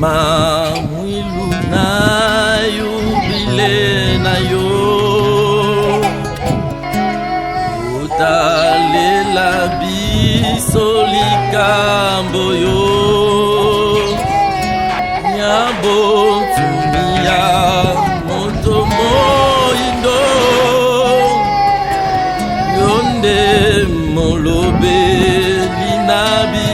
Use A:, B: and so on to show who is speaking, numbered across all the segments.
A: mwilu nayo bile nayo utalela biso likambo yo nyabo tumia moto moindo yonde molobe linabi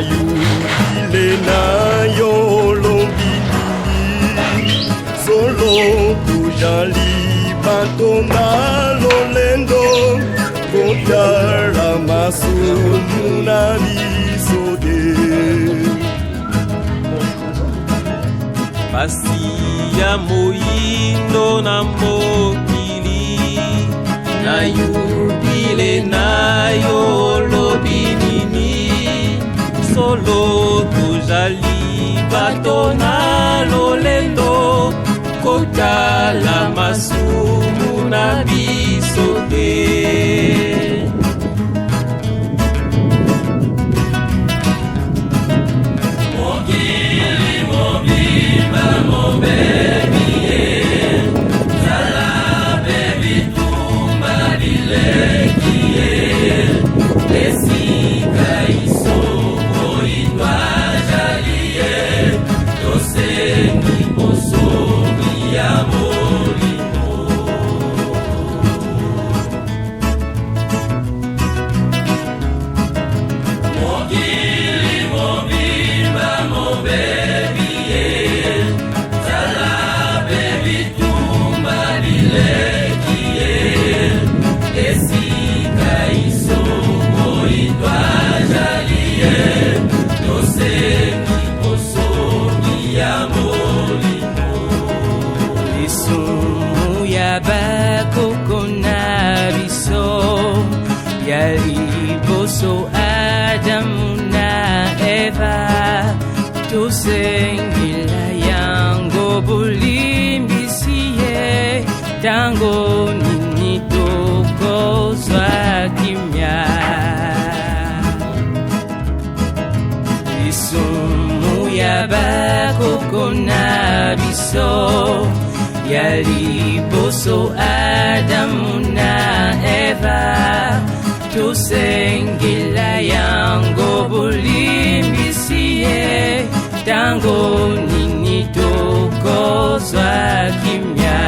B: yubile nayo lombili solo kujali bato na lolendo kotala masumu na bisode
A: pasi ya moyindo na mokili na yubile nayo lobinini solo tozali bato na lolendo kotala masumu na biso te mokili mobimba mobebi ye zala pe bitumba bileki ye esika iso
C: Yaliboso Adamu na Eva tusengila yango bulimbisiye tango nini tokozwa kimya lisumu ya bakoko na biso yaliboso Adamu na Eva tusengila yango bulimbisiye tango nini tokozwa kimya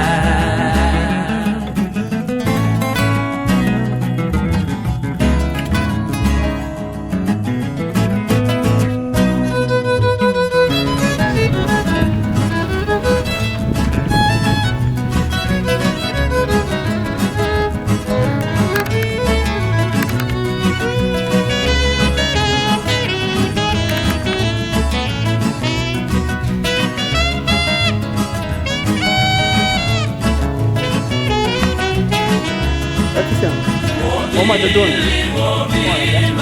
D: Oma Dodon.
A: Mobile,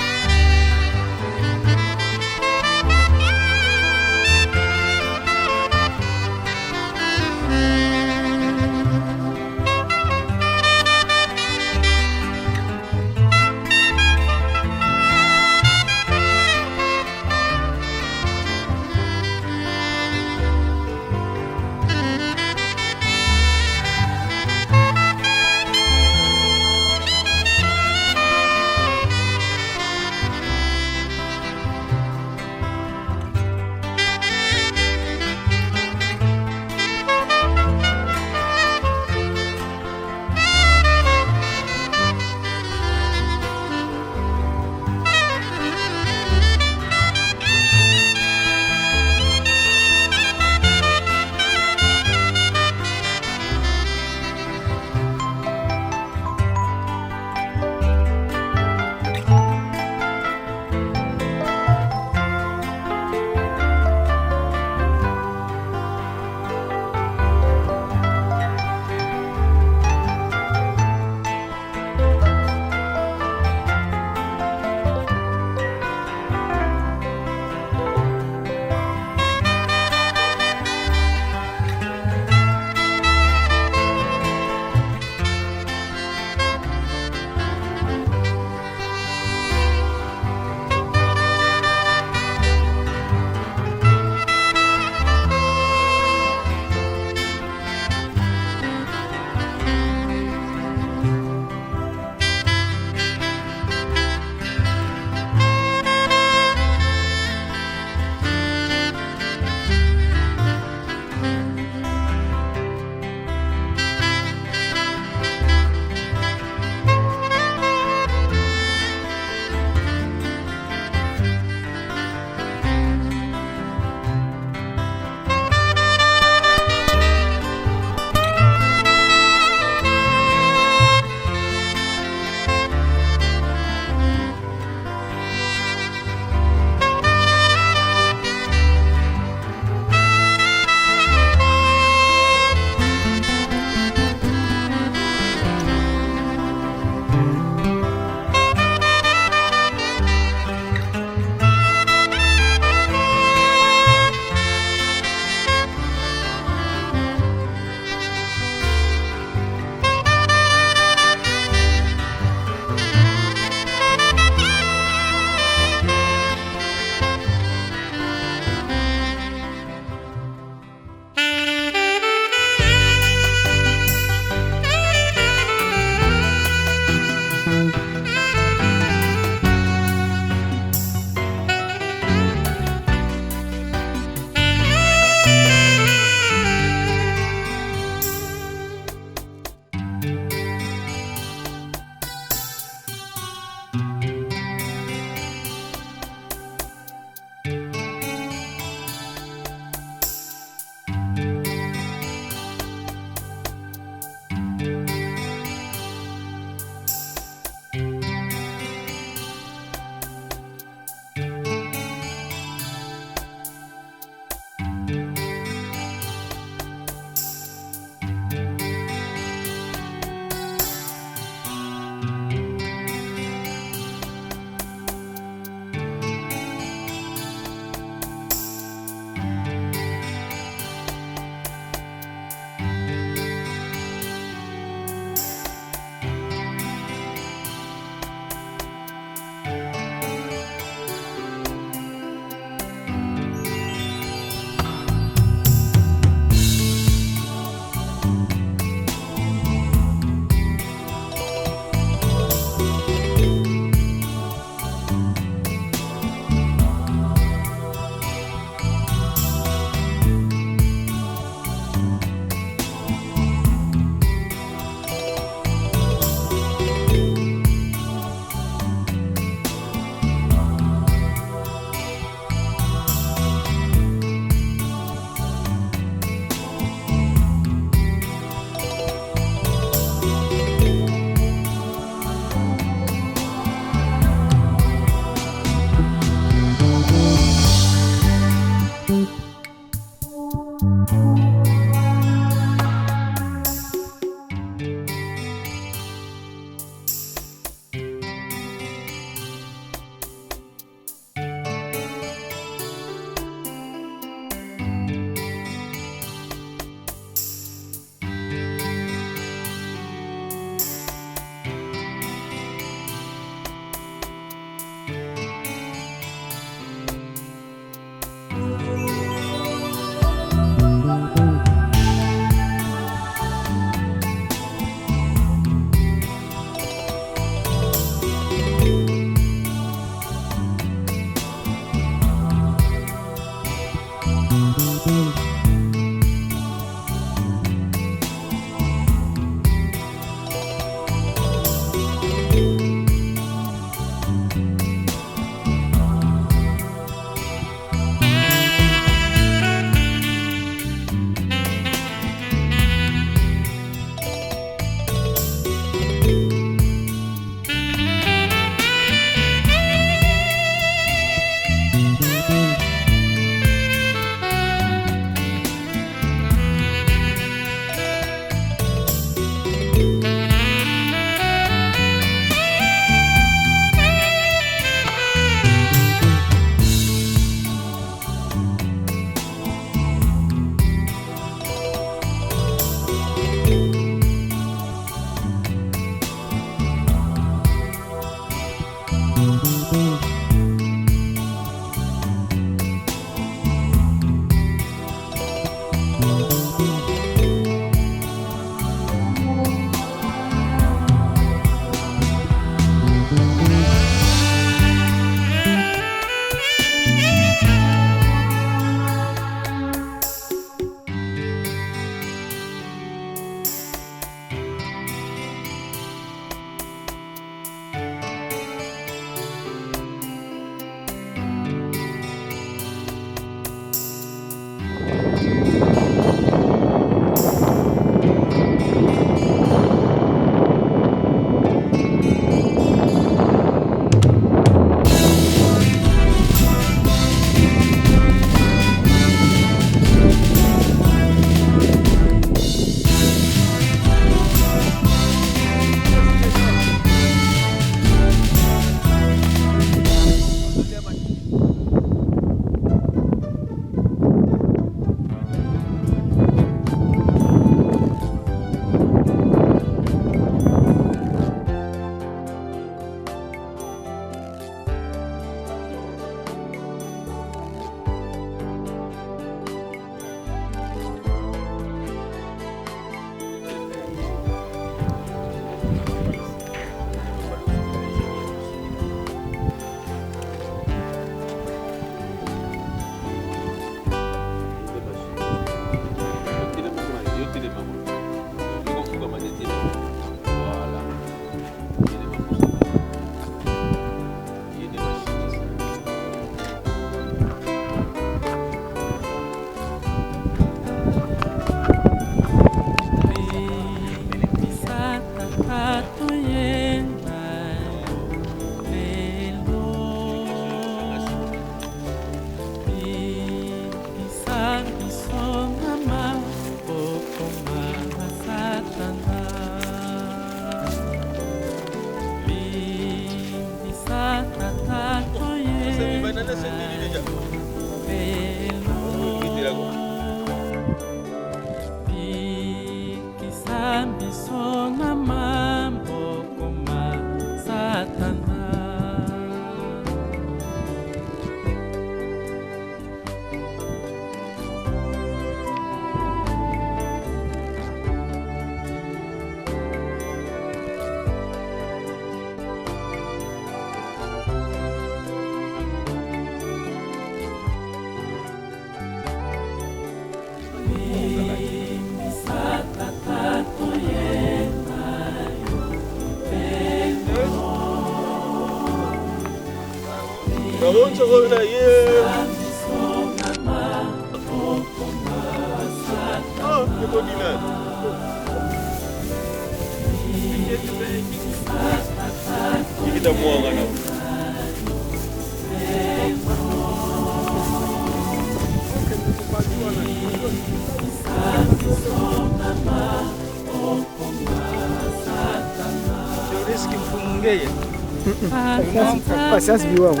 D: Pasiansi biwangu.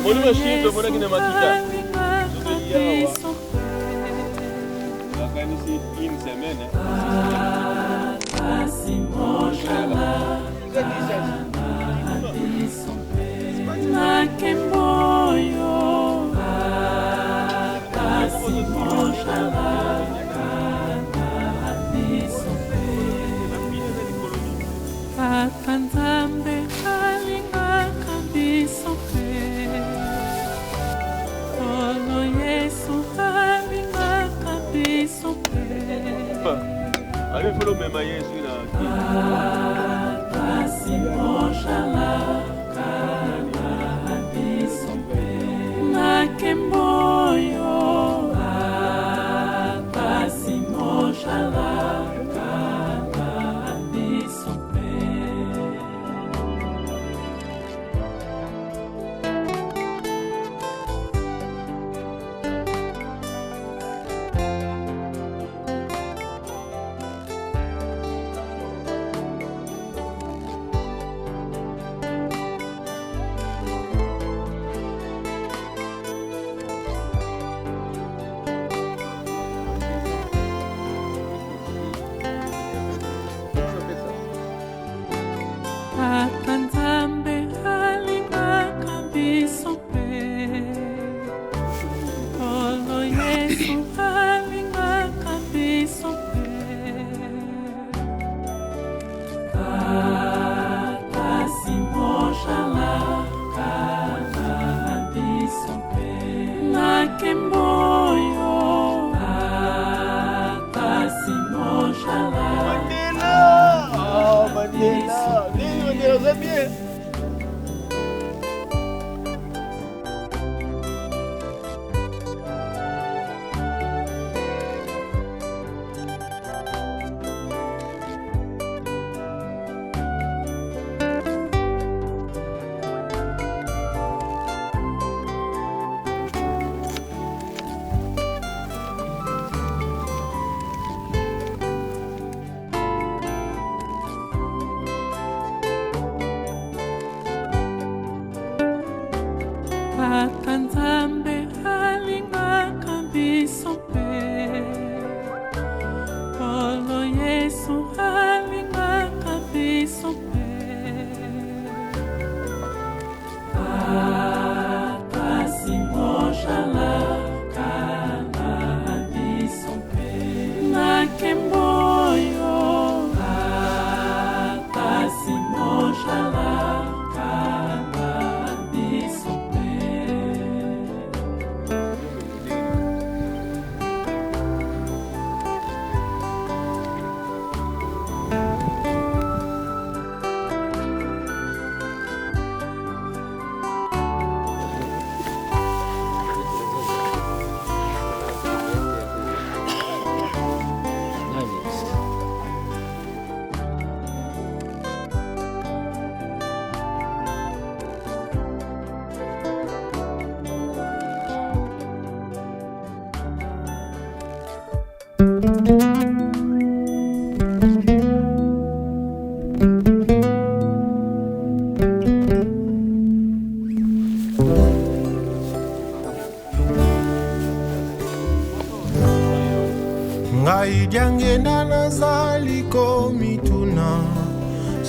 E: Mbona unashinda mbona kina makita? Kanisi in semene. Allez, follow me, my yes,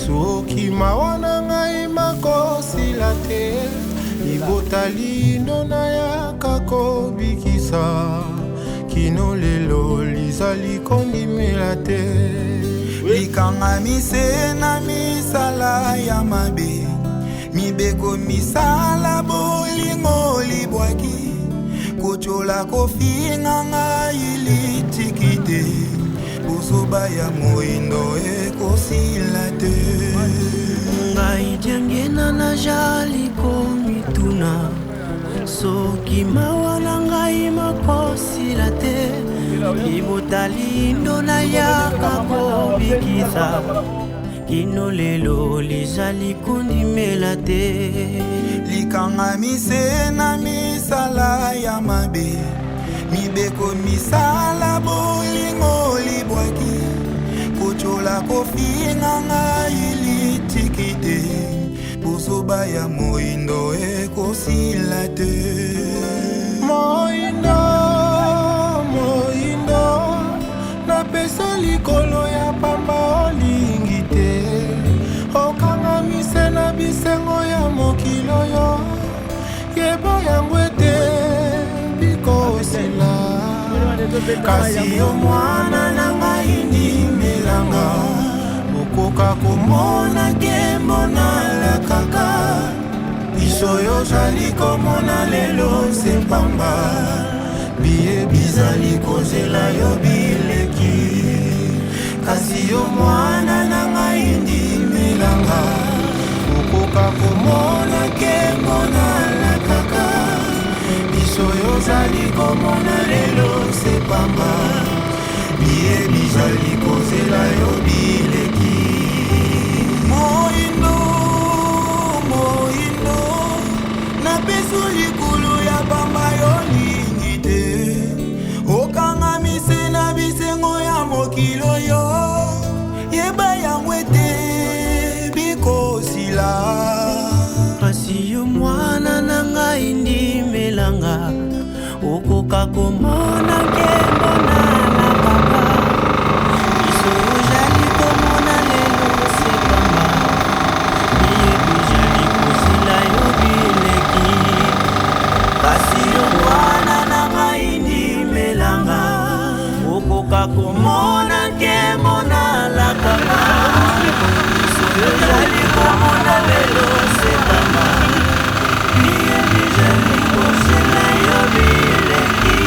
F: soki mawa na ngai makosila te libota lindo nayaka kobikisa kino lelo lizali kondimela te likanga mise na misala ya mabe mibeko misala bolingo libwaki kochola kofinga ngai litikite busoba ya moindo ekosila te
C: ngai diangena na jali komituna soki mawa na ngai makosila te libota lindo nayaka kobikisa kino lelo lizali kondimela te
F: likanga mise na misala ya mabe mibeko misala bolingo libwaki kochola kofinga ngai litikite busoba ya moindo ekosila te moindo moindo napesa likolo ya pamba olingi te okanga mise na bisengo ya mokilo yo yeba yango ete bikosila kasi yo mwana na ngai ndimelanga okoka komona nkembo nalakaka biso yozali komona lelo sepamba biye bizali kozela yo bileki kasi yo mwana na ngai ndimelanga okoka komona nkembo nalakaka biso yozali komona lelo sepamba biye bizali kozela yo bileki moindo moindo napesu likulu ya pamba yolingi te okanga mise na bisengo ya mokilo yo yeba yango ete bikosila
C: kasi yo mwana na ngai ndimelanga okoka komona nkembo nalakaka biso ozali komona lelo sepamba biye bizali kozila yo bileki kasi yo mwana na ngai ndimelanga okoka komona nkembo nalakaka biso ozali komona lelo sepamba biye bizali kozila yo bileki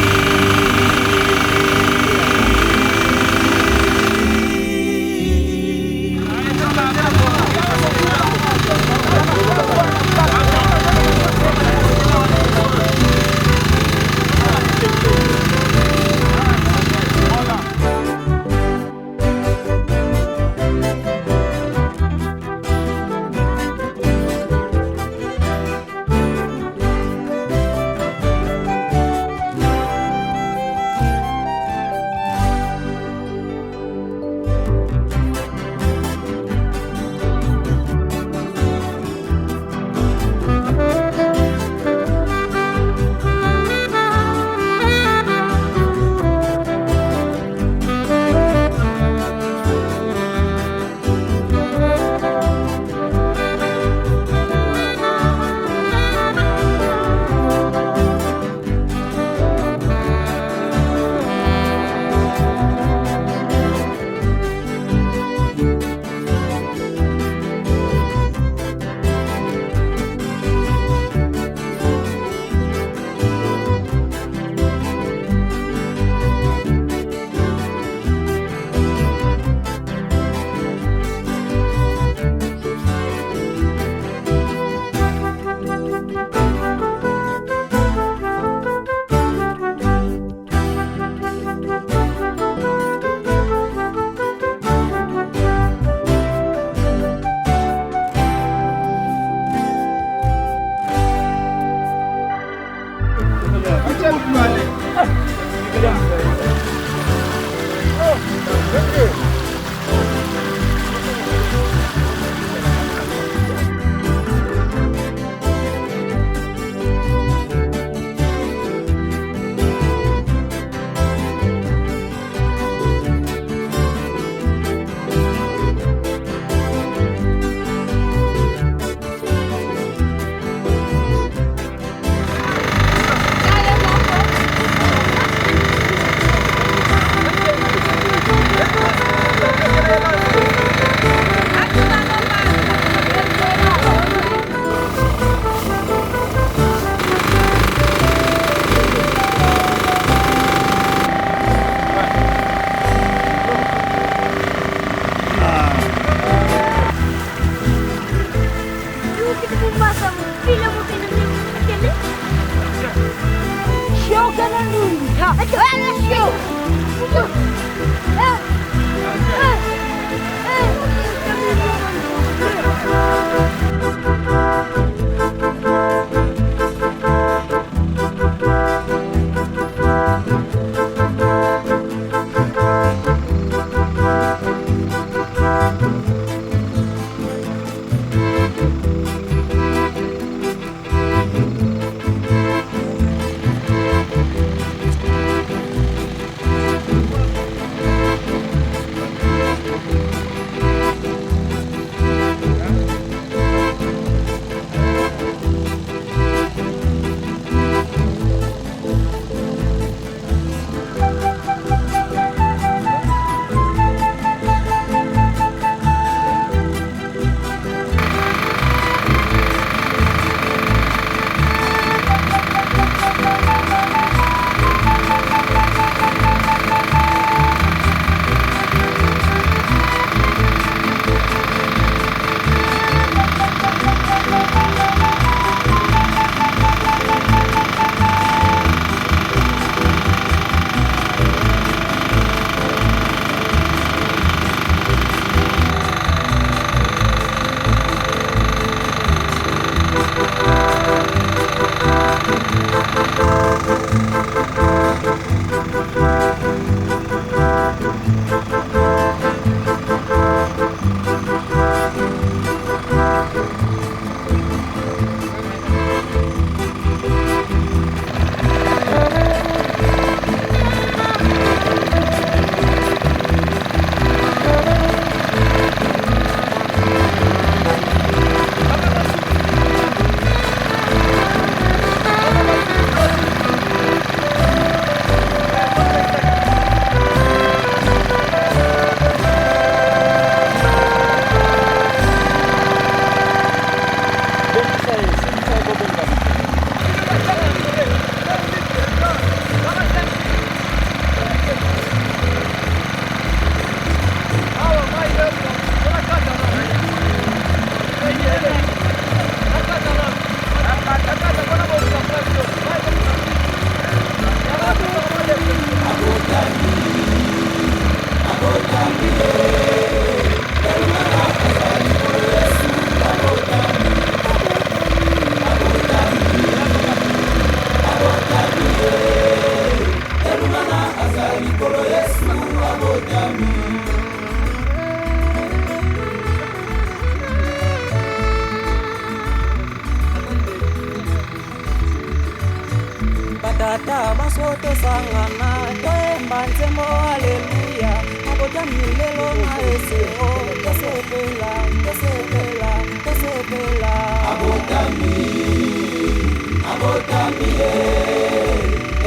G: Tata basoto sangana toemba nzembo haleluya abotami lelo na eseo tosepela tosepela tosepela abotami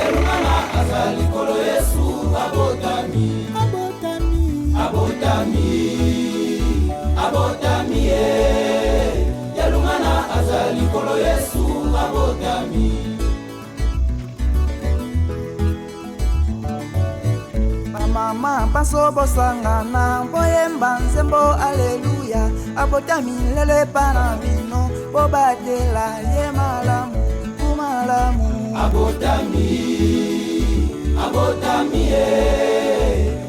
G: elungana azali kolo Yesu abotami elungana azali kolo Yesu abotami. Mama basobo sangana boyemba nzembo aleluya abotami lele pana bino bobatela ye malamu kumalamu abotami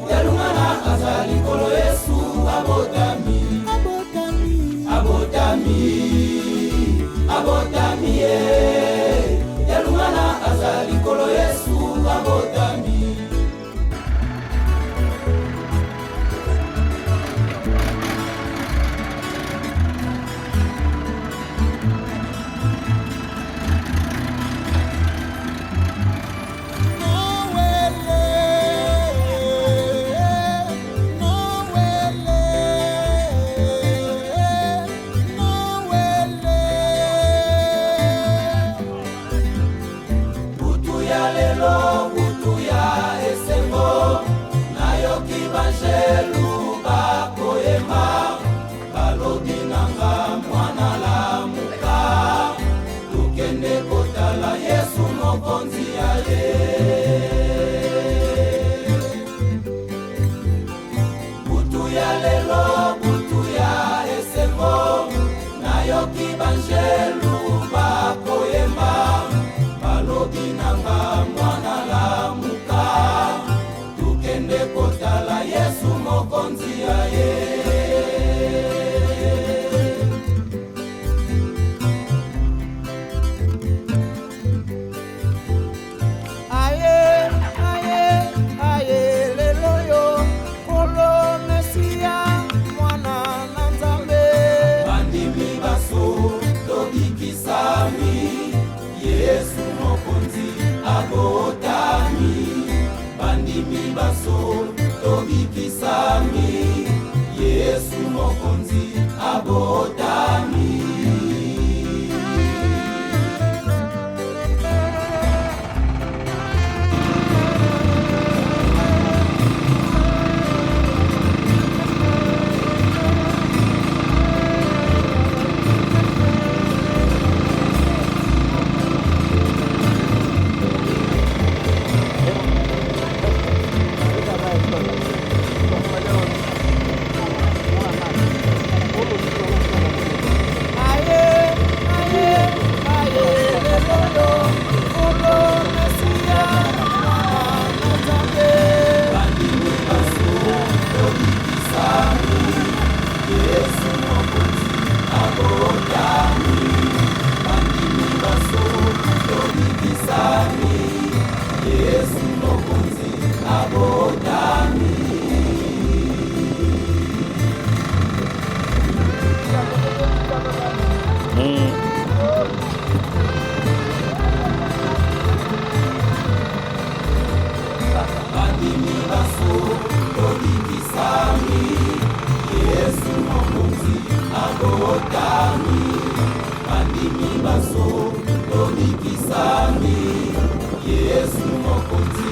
G: yalungana azali kolo Yesu abotami yalungana azali kolo Yesu abotami. Lelo mokonzi aye. Yesu mokonzi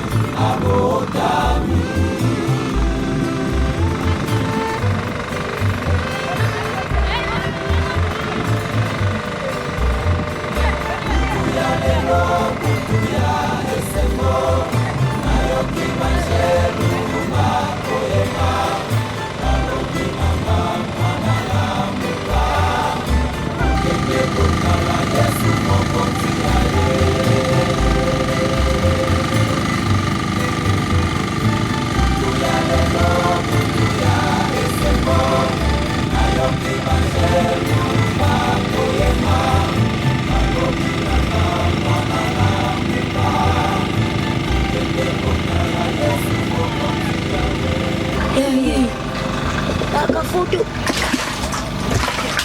G: abotami.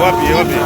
B: Wapi?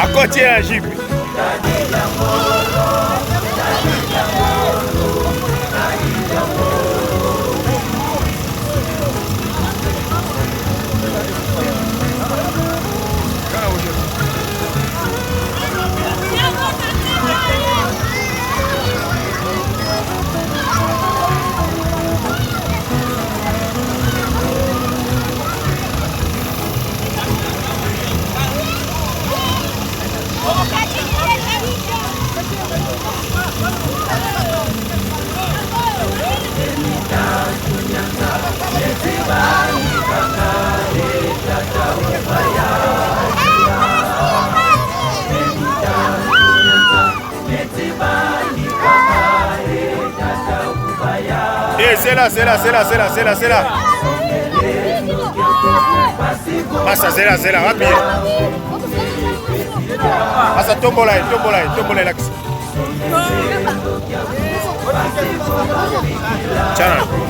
B: Akotie a jipe. C'est là. Massa, c'est là, rapide. Massa, tombola, l'axe. Tiens.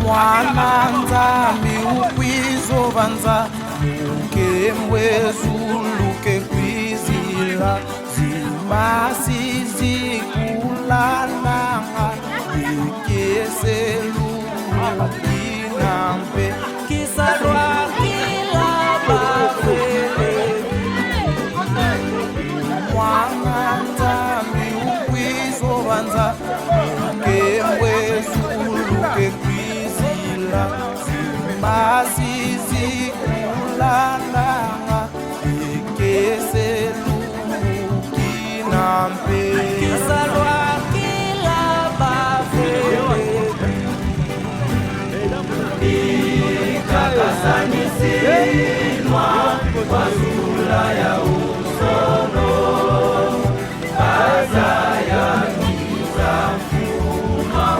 F: Mwana nzambi ukwizovanza ukemwezuluke kwizila zimasi zikulalanga ikeselulukinampe kisalwa kila bafele mwana nzambi ukwizovanza ukemwezuluke Masizikulalanga ikeselulukinampe kisalwa kila bafele
A: ikakasanyisinwa kwa zula ya usono baza ya giza mfuma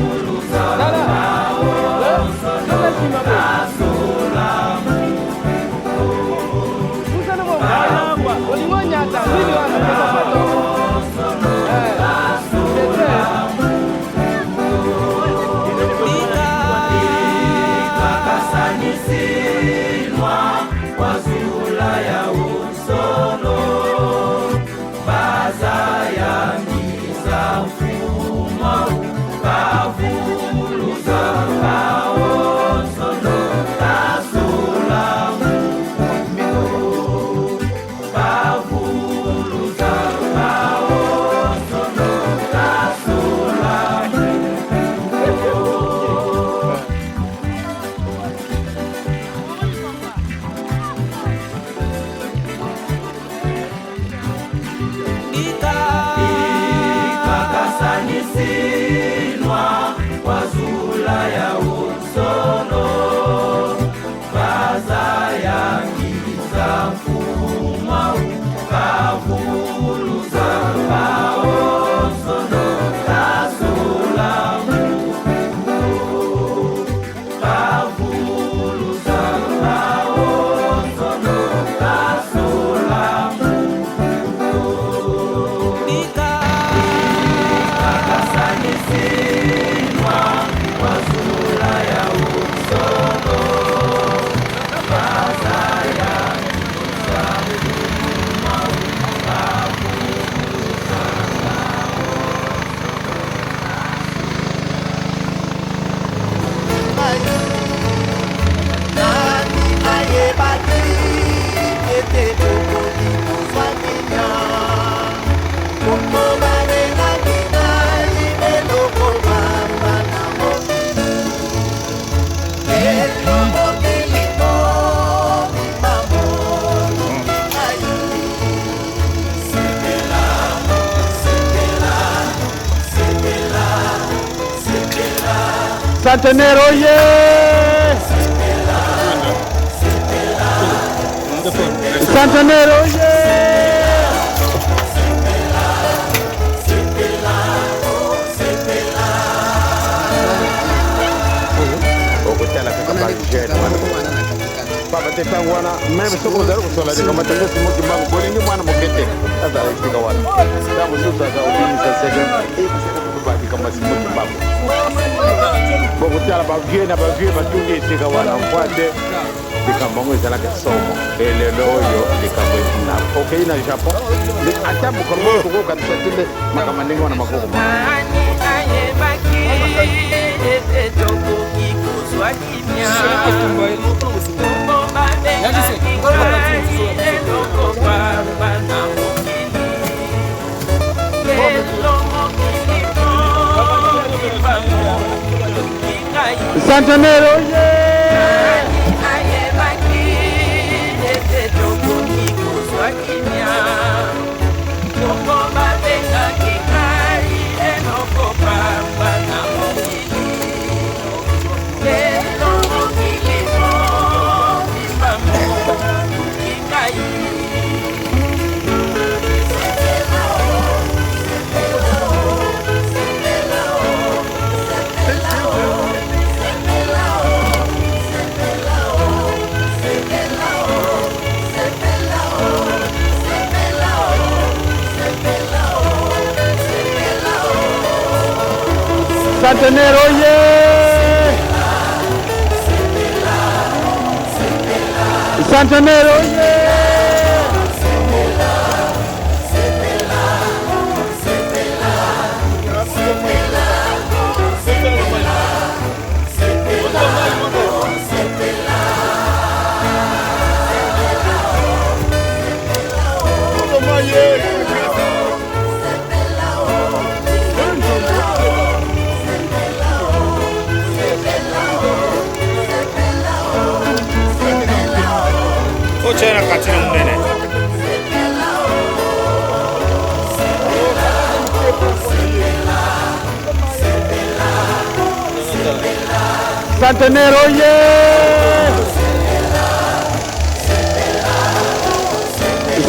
A: ukavuluza
E: Centenaire, oye! Centenaire, oye! Papa te tangwana meme soko daro kusola de kama tango simo kimbangu boli ni mwana mokete sasa ifika wana tangu sasa za ubini sasa kubaki kama simo kimbangu boko tala ba vie batunge ifika wana mkwate dikambangu izala ke somo elelo yo dikambangu na okay na Japan ni atabu komo kuko kanisa tinde makamanengo wana makoko
F: ani ayebaki etoko kikuzwa kimya
E: Centenaire, oye! Centenaire oye! Centenaire oye!
B: Ochera katina munene.
E: Centenaire oye!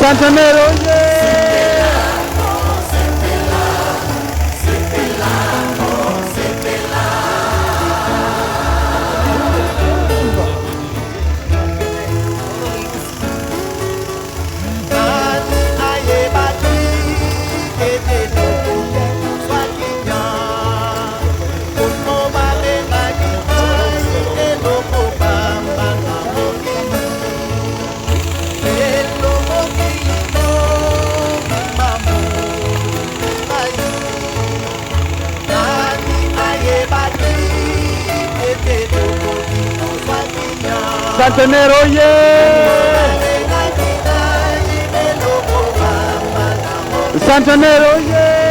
E: Centenaire oye! Centenaire oye! Centenaire oye!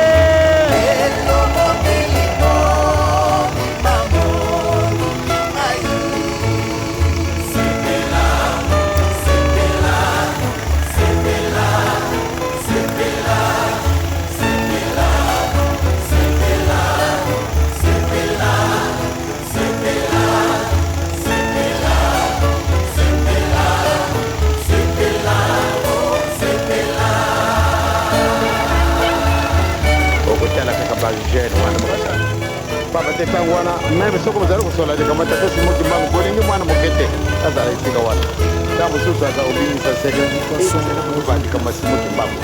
E: Papa te pangwana mebe soko mzalo kusola de kamata ko simo kimbangu bolingi mwana mokete azala itika wana tabu susu aka ubini sa sege ko bandi kama simo kimbangu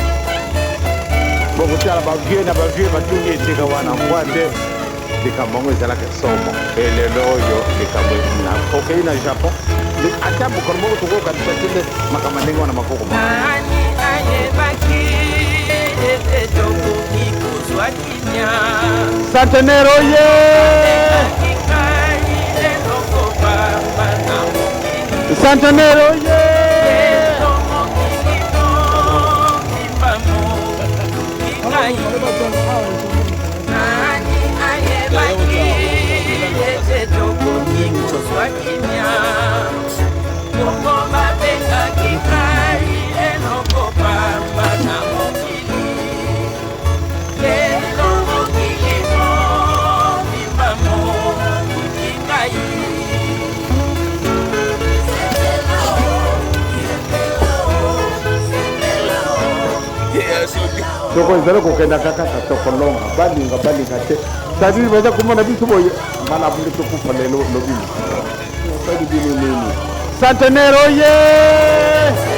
E: boko tala ba vie na ba vie batungi itika wana mwate dikambangu ezala ke somo elelo yo dikambangu na koke ina Japon atabu kormo ko ko kan tsile makamandengo wana makoko
C: nani ayebaki etetongo kikuzwa kinya
E: Centenaire oye! Centenaire oye! Soko izalo kokenda kaka tokolonga balinga te sadiri baza kumana biso boye bana bule to kufa lelo lobini bali bino nini Centenaire oye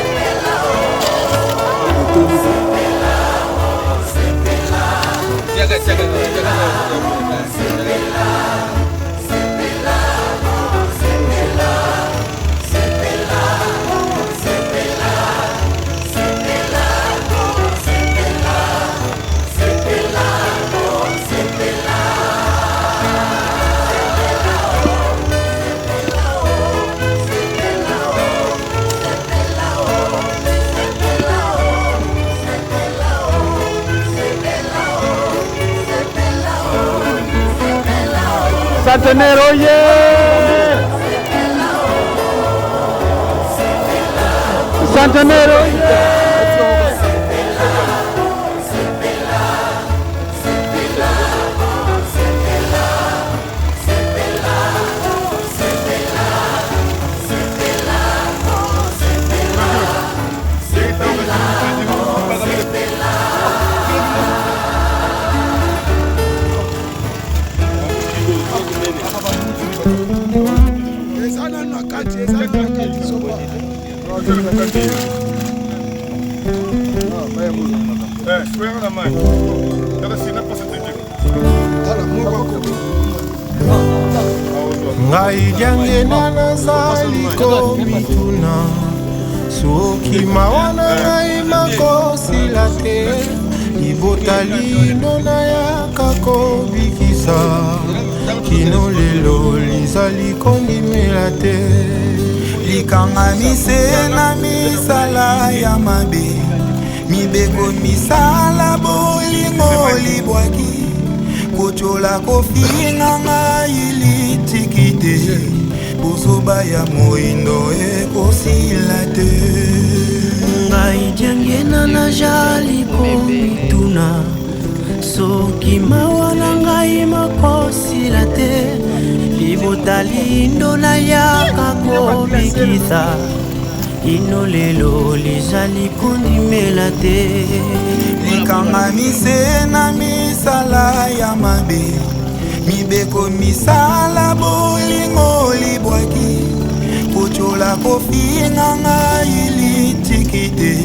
E: Centenaire oye! Centenaire oye!
B: Soyez en la main. Là, c'est n'importe quoi.
H: ngai diangena nazali komituna soki mawa na ngai makosila te libota lino nayaka kobikisa kino lelo lizali kondimela te
F: likangamise na misala ya mabe mibeko misala bolingo libwaki kochola kofinga ngai litikite bosoba ya moindo ekosila te
C: ngai diangena najali komituna soki mawa na ngai makosila te libota lindo nayaka kobikisa ino lelo lizali kondimela te
F: likangamise na misala ya mabe mibeko misala bolingo libwaki kochola kofinga ngai litikite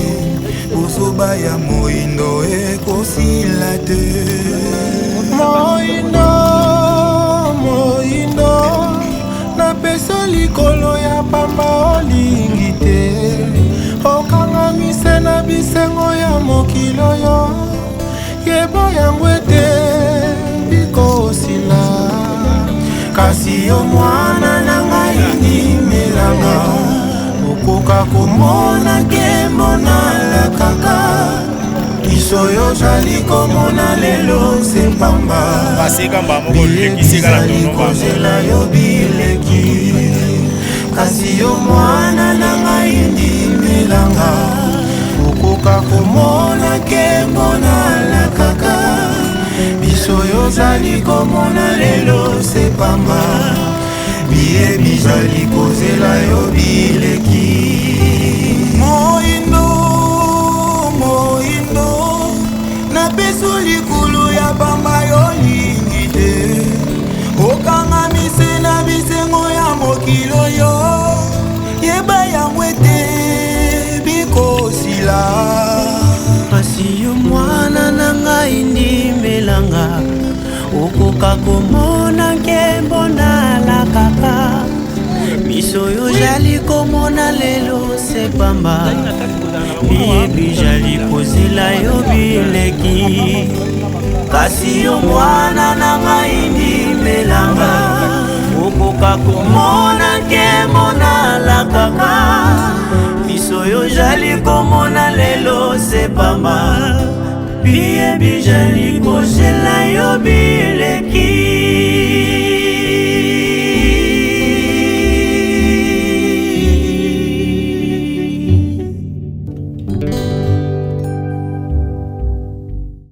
F: bosoba ya moindo ekosila te
H: moindo napesa likolo ya pamba olingi te okangamise na bisengo ya mokilo yo yeba yango ete bikosila kasi yo mwana na ngai ndimelanga okoka komona nkembo nalakaka biso yo zali komona lelo sepamba bizali kozela yo bileki kasi yo mwana na ngai ndimelanga okoka komona nkembo nalakaka biso yo zali komona lelo sepamba biye bizali kozela yo bileki
F: moindo napesu likulu ya pamba yolingi te okangamise na bisengo ya mokilo yo yeba yango ete bikosila
C: kasi yo mwana na ngai ndimelanga okoka komona nkembo nalakaka miso yo jali komona lelo sepamba biyebi jali kozela yo bileki kasi yo mwana na ngai ndimelanga okoka komona nkembo nalakaka miso yo jali komona lelo sepamba biyebi jali kozela yo bileki